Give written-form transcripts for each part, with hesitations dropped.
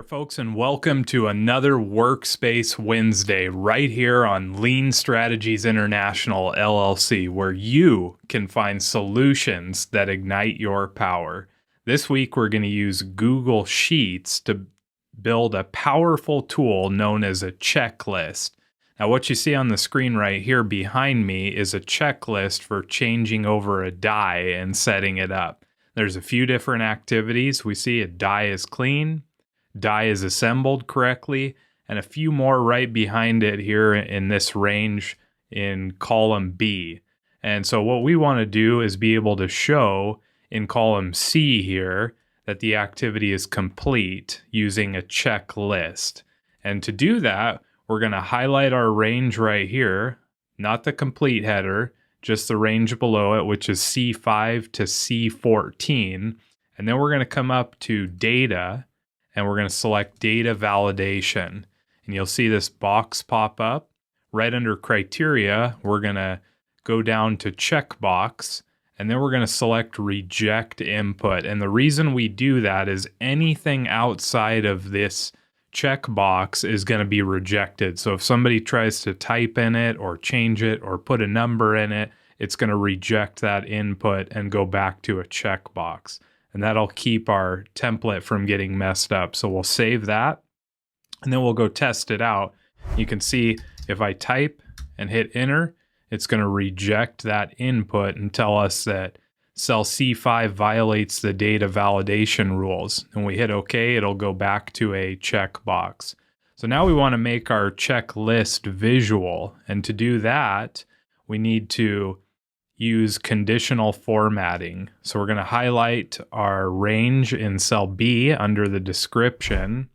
there, folks, and welcome to another Workspace Wednesday right here on Lean Strategies International LLC, where you can find solutions that ignite your power. This week, we're going to use Google Sheets to build a powerful tool known as a checklist. Now, what you see on the screen right here behind me is a checklist for changing over a die and setting it up. There's a few different activities. We see a die is clean, die is assembled correctly, and a few more right behind it here in this range in column B. And so what we want to do is be able to show in column C here that the activity is complete using a checklist. And to do that, we're going to highlight our range right here, not the complete header, just the range below it, which is C5 to C14. And then we're going to come up to data, and we're going to select data validation. And you'll see this box pop up. Right under criteria, we're going to go down to checkbox, and then we're going to select reject input. And the reason we do that is anything outside of this checkbox is going to be rejected. So if somebody tries to type in it or change it or put a number in it, it's going to reject that input and go back to a checkbox. And that'll keep our template from getting messed up. So we'll save that, and then we'll go test it out. You can see if I type and hit enter, it's going to reject that input and tell us that cell C5 violates the data validation rules. And we hit OK, it'll go back to a checkbox. So now we want to make our checklist visual. And to do that, we need to use conditional formatting. So we're going to highlight our range in cell B under the description,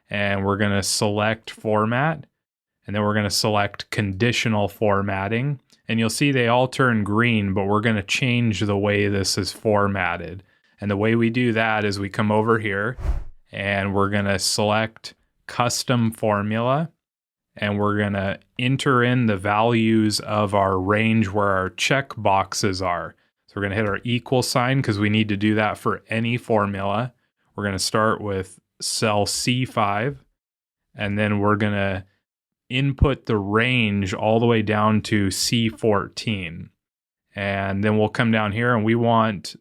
and we're going to select format, and then we're going to select conditional formatting. And you'll see they all turn green, but we're going to change the way this is formatted. And the way we do that is we come over here and we're going to select custom formula, and we're going to enter in the values of our range where our check boxes are. So we're going to hit our equal sign because we need to do that for any formula. We're going to start with cell C5, and then we're going to input the range all the way down to C14. And then we'll come down here and we want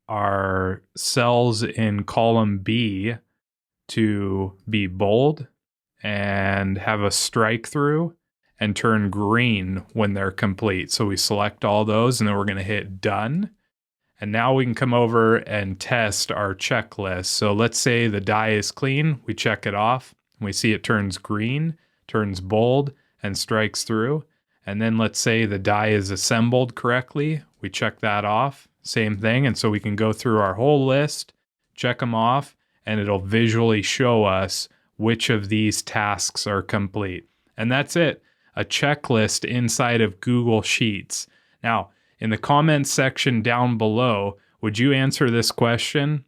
our cells in column B to be bold and have a strike through and turn green when they're complete. So we select all those, and then we're going to hit done. And now we can come over and test our checklist. So let's say the die is clean. We check it off. We see it turns green, turns bold, and strikes through. And then let's say the die is assembled correctly. We check that off. Same thing. And so we can go through our whole list, check them off, and it'll visually show us which of these tasks are complete. And that's it. A checklist inside of Google Sheets. Now, in the comments section down below, would you answer this question?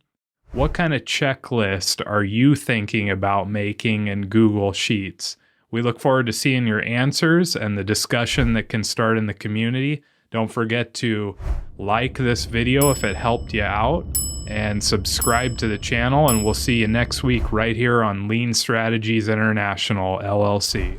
What kind of checklist are you thinking about making in Google Sheets? We look forward to seeing your answers and the discussion that can start in the community. Don't forget to like this video if it helped you out, and subscribe to the channel, and we'll see you next week right here on Lean Strategies International LLC.